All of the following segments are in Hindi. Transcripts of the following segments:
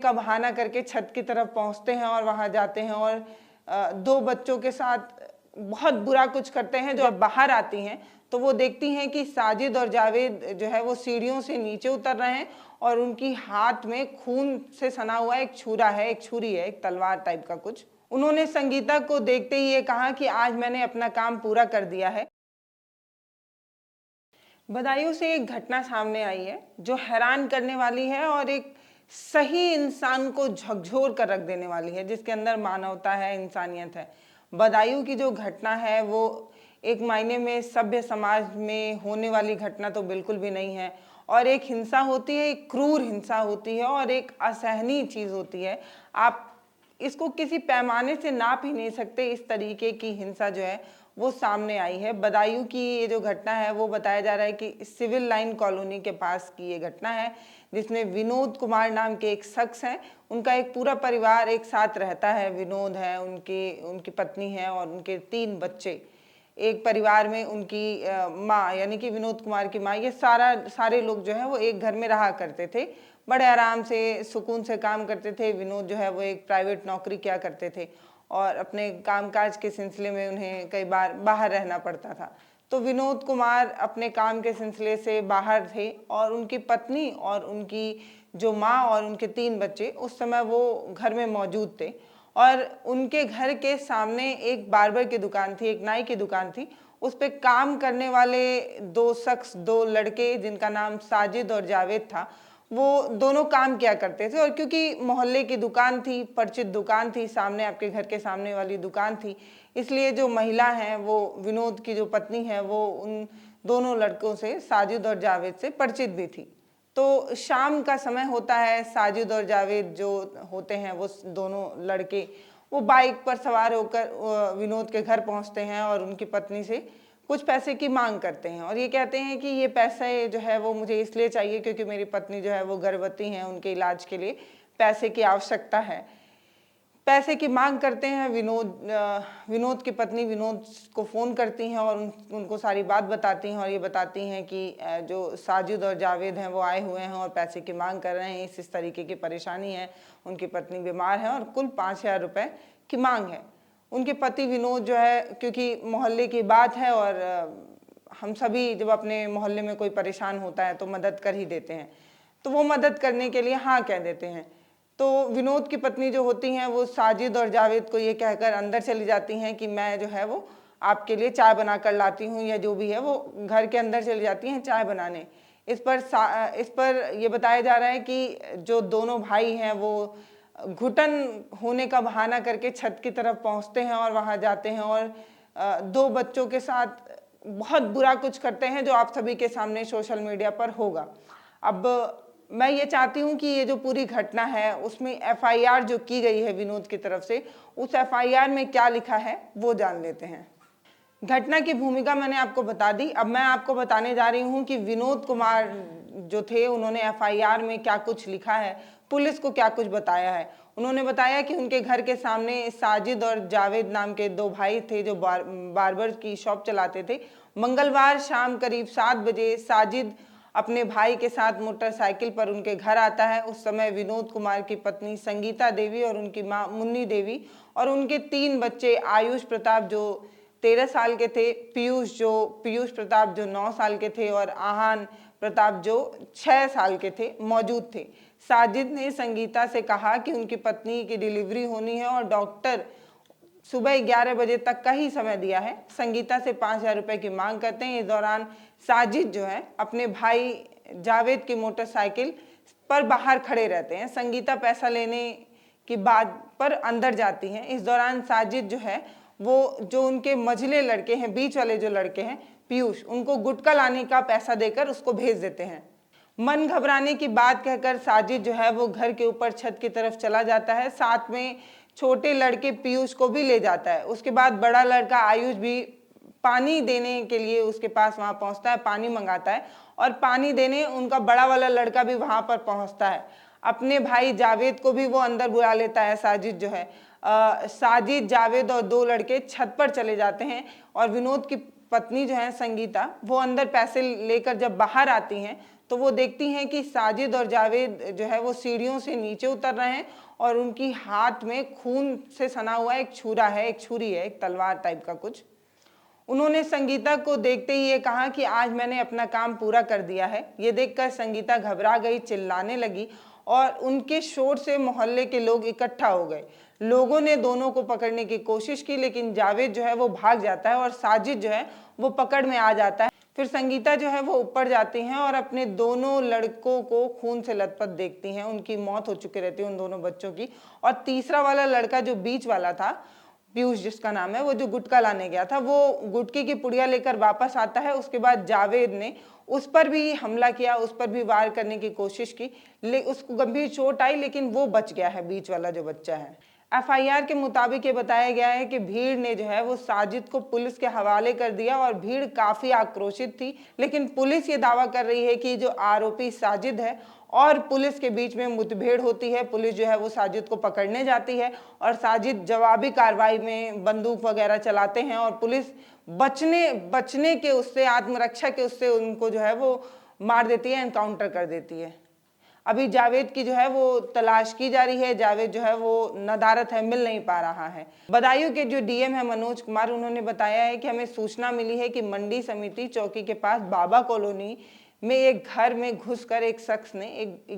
का बहाना करके छत की तरफ पहुंचते हैं और वहां जाते हैं और दो बच्चों के साथ बहुत बुरा कुछ करते हैं। जो अब बाहर आती हैं तो वो देखती हैं कि साजिद और जावेद जो है वो सीढ़ियों से नीचे उतर रहे हैं और उनकी हाथ में खून से सना हुआ एक छुरा है, एक छुरी है, एक तलवार टाइप का कुछ। उन्होंने संगीता को देखते ही ये कहा कि आज मैंने अपना काम पूरा कर दिया है। बदायूं से एक घटना सामने आई है जो हैरान करने वाली है और एक सही इंसान को झकझोर कर रख देने वाली है, जिसके अंदर मानवता है, इंसानियत है। बदायूं की जो घटना है वो एक मायने में सभ्य समाज में होने वाली घटना तो बिल्कुल भी नहीं है। और एक हिंसा होती है, एक क्रूर हिंसा होती है और एक असहनीय चीज़ होती है। आप इसको किसी पैमाने से नाप ही नहीं सकते। इस तरीके की हिंसा जो है वो सामने आई है। बदायूं की ये जो घटना है वो बताया जा रहा है कि सिविल लाइन कॉलोनी के पास की ये घटना है, जिसमें विनोद कुमार नाम के एक शख्स हैं। उनका एक पूरा परिवार एक साथ रहता है। विनोद है, उनकी पत्नी है और उनके 3 बच्चे। एक परिवार में उनकी माँ यानी कि विनोद कुमार की माँ, ये सारे लोग जो है वो एक घर में रहा करते थे। बड़े आराम से सुकून से काम करते थे। विनोद जो है वो एक प्राइवेट नौकरी किया करते थे और अपने कामकाज के सिलसिले में उन्हें कई बार बाहर रहना पड़ता था। तो विनोद कुमार अपने काम के सिलसिले से बाहर थे और उनकी पत्नी और उनकी जो माँ और उनके 3 बच्चे उस समय वो घर में मौजूद थे। और उनके घर के सामने एक बार्बर की दुकान थी, एक नाई की दुकान थी। उस पे काम करने वाले 2 शख्स, 2 लड़के जिनका नाम साजिद और जावेद था, वो दोनों काम किया करते थे। और क्योंकि मोहल्ले की दुकान थी, परिचित दुकान थी, सामने आपके घर के सामने वाली दुकान थी, इसलिए जो महिला हैं वो विनोद की जो पत्नी है वो उन दोनों लड़कों से, साजिद और जावेद से परिचित भी थी। तो शाम का समय होता है। साजिद और जावेद जो होते हैं वो दोनों लड़के वो बाइक पर सवार होकर विनोद के घर पहुंचते हैं और उनकी पत्नी से कुछ पैसे की मांग करते हैं और ये कहते हैं कि ये पैसे जो है वो मुझे इसलिए चाहिए क्योंकि मेरी पत्नी जो है वो गर्भवती हैं, उनके इलाज के लिए पैसे की आवश्यकता है। पैसे की मांग करते हैं। विनोद की पत्नी विनोद को फ़ोन करती हैं और उनको सारी बात बताती हैं और ये बताती हैं कि जो साजिद और जावेद हैं वो आए हुए हैं और पैसे की मांग कर रहे हैं। इस तरीके की परेशानी है, उनकी पत्नी बीमार है और कुल 5,000 रुपये की मांग है। उनके पति विनोद जो है, क्योंकि मोहल्ले की बात है और हम सभी जब अपने मोहल्ले में कोई परेशान होता है तो मदद कर ही देते हैं, तो वो मदद करने के लिए हाँ कह देते हैं। तो विनोद की पत्नी जो होती हैं वो साजिद और जावेद को ये कहकर अंदर चली जाती हैं कि मैं जो है वो आपके लिए चाय बना कर लाती हूँ, या जो भी है वो घर के अंदर चली जाती हैं चाय बनाने। इस पर ये बताया जा रहा है कि जो दोनों भाई हैं वो घुटन होने का बहाना करके छत की तरफ पहुँचते हैं और वहाँ जाते हैं और 2 बच्चों के साथ बहुत बुरा कुछ करते हैं, जो आप सभी के सामने सोशल मीडिया पर होगा। अब मैं ये चाहती हूँ कि ये जो पूरी घटना है उसमें एफआईआर जो की गई है विनोद की तरफ से, उस एफआईआर में क्या लिखा है वो जान लेते हैं। घटना की भूमिका मैंने आपको बता दी। अब मैं आपको बताने जा रही हूँ कि विनोद कुमार जो थे उन्होंने एफआईआर में क्या कुछ लिखा है, पुलिस को क्या कुछ बताया है। उन्होंने बताया कि उनके घर के सामने साजिद और जावेद नाम के 2 भाई थे जो बार्बर की शॉप चलाते थे। मंगलवार शाम करीब 7 बजे साजिद अपने भाई के साथ मोटरसाइकिल पर उनके घर आता है। उस समय विनोद कुमार की पत्नी संगीता देवी और उनकी माँ मुन्नी देवी और उनके 3 बच्चे आयुष प्रताप जो 13 साल के थे, पीयूष प्रताप जो 9 साल के थे और आहान प्रताप जो 6 साल के थे मौजूद थे। साजिद ने संगीता से कहा कि उनकी पत्नी की डिलीवरी होनी है और डॉक्टर सुबह 11 बजे तक का ही समय दिया है। संगीता से 5,000 रुपये की मांग करते हैं। इस दौरान साजिद जो है अपने भाई जावेद की मोटरसाइकिल पर बाहर खड़े रहते हैं। संगीता पैसा लेने की बात पर अंदर जाती हैं। इस दौरान साजिद जो है वो जो उनके मझले लड़के हैं, बीच वाले जो लड़के हैं पीयूष, उनको गुटखा लाने का पैसा देकर उसको भेज देते हैं। मन घबराने की बात कहकर साजिद जो है वो घर के ऊपर छत की तरफ चला जाता है, साथ में छोटे लड़के पीयूष को भी ले जाता है। उसके बाद बड़ा लड़का आयुष भी पानी देने के लिए उसके पास वहाँ पहुँचता है, पानी मंगाता है और पानी देने उनका बड़ा वाला लड़का भी वहाँ पर पहुँचता है। अपने भाई जावेद को भी वो अंदर बुला लेता है साजिद जो है। साजिद, जावेद और 2 लड़के छत पर चले जाते हैं और विनोद की पत्नी जो है संगीता, वो अंदर पैसे लेकर जब बाहर आती हैं तो वो देखती हैं कि साजिद और जावेद जो है वो सीढ़ियों से नीचे उतर रहे हैं और उनकी हाथ में खून से सना हुआ एक छुरा है, एक छुरी है, एक तलवार टाइप का कुछ। उन्होंने संगीता को देखते ही ये कहा कि आज मैंने अपना काम पूरा कर दिया है। ये देखकर संगीता घबरा गई, चिल्लाने लगी और उनके शोर से मोहल्ले के लोग इकट्ठा हो गए। लोगों ने दोनों को पकड़ने की कोशिश की, लेकिन जावेद जो है वो भाग जाता है और साजिद जो है वो पकड़ में आ जाता है। फिर संगीता जो है वो ऊपर जाती हैं और अपने दोनों लड़कों को खून से लथपथ देखती हैं। उनकी मौत हो चुकी रहती है उन दोनों बच्चों की। और तीसरा वाला लड़का जो बीच वाला था, पीयूष जिसका नाम है, वो जो गुटखा लाने गया था, वो गुटके की पुड़िया लेकर वापस आता है। उसके बाद जावेद ने उस पर भी हमला किया, उस पर भी वार करने की कोशिश की, उसको गंभीर चोट आई, लेकिन वो बच गया है, बीच वाला जो बच्चा है। एफआईआर के मुताबिक ये बताया गया है कि भीड़ ने जो है वो साजिद को पुलिस के हवाले कर दिया और भीड़ काफी आक्रोशित थी। लेकिन पुलिस ये दावा कर रही है कि जो आरोपी साजिद है और पुलिस के बीच में मुठभेड़ होती है। पुलिस जो है वो साजिद को पकड़ने जाती है और साजिद जवाबी कार्रवाई में बंदूक वगैरह चलाते हैं और पुलिस बचने के उससे, आत्मरक्षा के उससे उनको जो है वो मार देती है, एनकाउंटर कर देती है। अभी जावेद की जो है वो तलाश की जा रही है। जावेद जो है वो नदारत है, मिल नहीं पा रहा है। बदायूं के जो डीएम है मनोज कुमार, उन्होंने बताया है कि हमें सूचना मिली है कि मंडी समिति चौकी के पास बाबा कॉलोनी में एक घर में घुसकर एक शख्स ने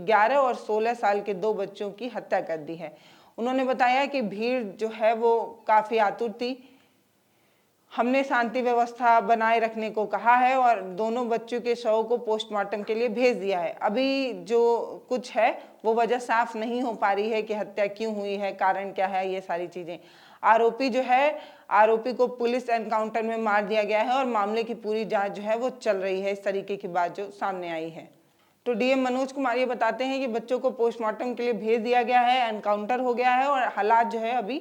11 और 16 साल के 2 बच्चों की हत्या कर दी है। उन्होंने बताया कि भीड़ जो है वो काफी आतुर थी। हमने शांति व्यवस्था बनाए रखने को कहा है और दोनों बच्चों के शव को पोस्टमार्टम के लिए भेज दिया है। अभी जो कुछ है वो वजह साफ नहीं हो पा रही है कि हत्या क्यों हुई है, कारण क्या है, ये सारी चीजें। आरोपी जो है, आरोपी को पुलिस एनकाउंटर में मार दिया गया है और मामले की पूरी जांच जो है वो चल रही है। इस तरीके की बात जो सामने आई है। तो डीएम मनोज कुमार ये बताते हैं कि बच्चों को पोस्टमार्टम के लिए भेज दिया गया है, एनकाउंटर हो गया है और हालात जो है अभी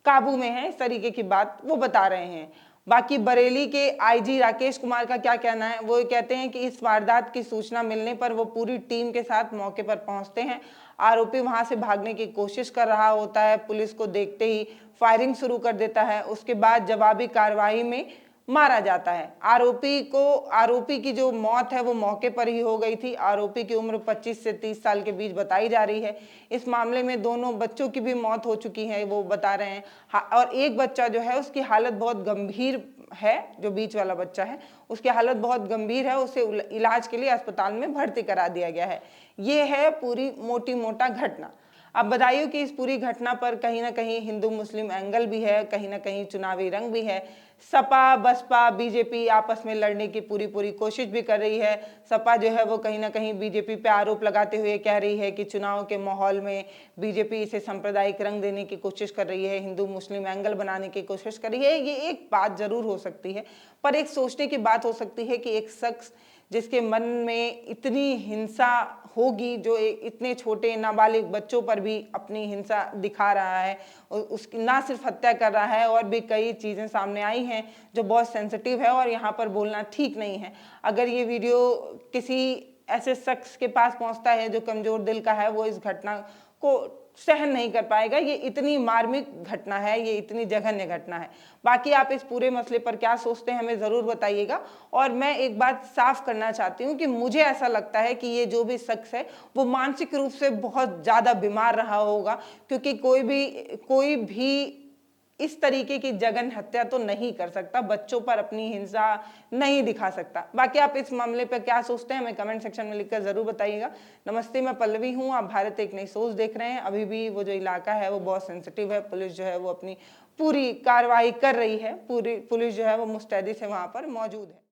काबू में है। इस तरीके की बात वो बता रहे हैं। बाकी बरेली के आईजी राकेश कुमार का क्या कहना है, वो कहते हैं कि इस वारदात की सूचना मिलने पर वो पूरी टीम के साथ मौके पर पहुंचते हैं। आरोपी वहां से भागने की कोशिश कर रहा होता है, पुलिस को देखते ही फायरिंग शुरू कर देता है। उसके बाद जवाबी कार्रवाई में मारा जाता है। आरोपी की जो मौत है वो मौके पर ही हो गई थी। आरोपी की उम्र 25 से 30 साल के बीच बताई जा रही है। इस मामले में दोनों बच्चों की भी मौत हो चुकी है, वो बता रहे हैं। और एक बच्चा जो है उसकी हालत बहुत गंभीर है, जो बीच वाला बच्चा है उसकी हालत बहुत गंभीर है, उसे इलाज के लिए अस्पताल में भर्ती करा दिया गया है। ये है पूरी मोटी मोटा घटना। अब बदायूं की इस पूरी घटना पर कहीं ना कहीं हिंदू मुस्लिम एंगल भी है, कहीं ना कहीं चुनावी रंग भी है। सपा बसपा बीजेपी आपस में लड़ने की पूरी कोशिश भी कर रही है। सपा जो है वो कहीं ना कहीं बीजेपी पे आरोप लगाते हुए कह रही है कि चुनाव के माहौल में बीजेपी इसे सांप्रदायिक रंग देने की कोशिश कर रही है, हिंदू मुस्लिम एंगल बनाने की कोशिश कर रही है। ये एक बात जरूर हो सकती है, पर एक सोचने की बात हो सकती है कि एक शख्स जिसके मन में इतनी हिंसा होगी, जो इतने छोटे नाबालिग बच्चों पर भी अपनी हिंसा दिखा रहा है, उसकी ना सिर्फ हत्या कर रहा है और भी कई चीज़ें सामने आई हैं जो बहुत सेंसिटिव है और यहाँ पर बोलना ठीक नहीं है। अगर ये वीडियो किसी ऐसे शख्स के पास पहुँचता है जो कमज़ोर दिल का है, वो इस घटना को सहन नहीं कर पाएगा। ये इतनी मार्मिक घटना है, ये इतनी जघन्य घटना है। बाकी आप इस पूरे मसले पर क्या सोचते हैं हमें ज़रूर बताइएगा। और मैं एक बात साफ करना चाहती हूँ कि मुझे ऐसा लगता है कि ये जो भी शख्स है वो मानसिक रूप से बहुत ज़्यादा बीमार रहा होगा, क्योंकि कोई भी इस तरीके की जघन्य हत्या तो नहीं कर सकता, बच्चों पर अपनी हिंसा नहीं दिखा सकता। बाकी आप इस मामले पर क्या सोचते हैं हमें कमेंट सेक्शन में लिखकर जरूर बताइएगा। नमस्ते, मैं पल्लवी हूँ, आप भारत एक नई सोच देख रहे हैं। अभी भी वो जो इलाका है वो बहुत सेंसिटिव है। पुलिस जो है वो अपनी पूरी कार्रवाई कर रही है, पूरी पुलिस जो है वो मुस्तैदी से वहाँ पर मौजूद है।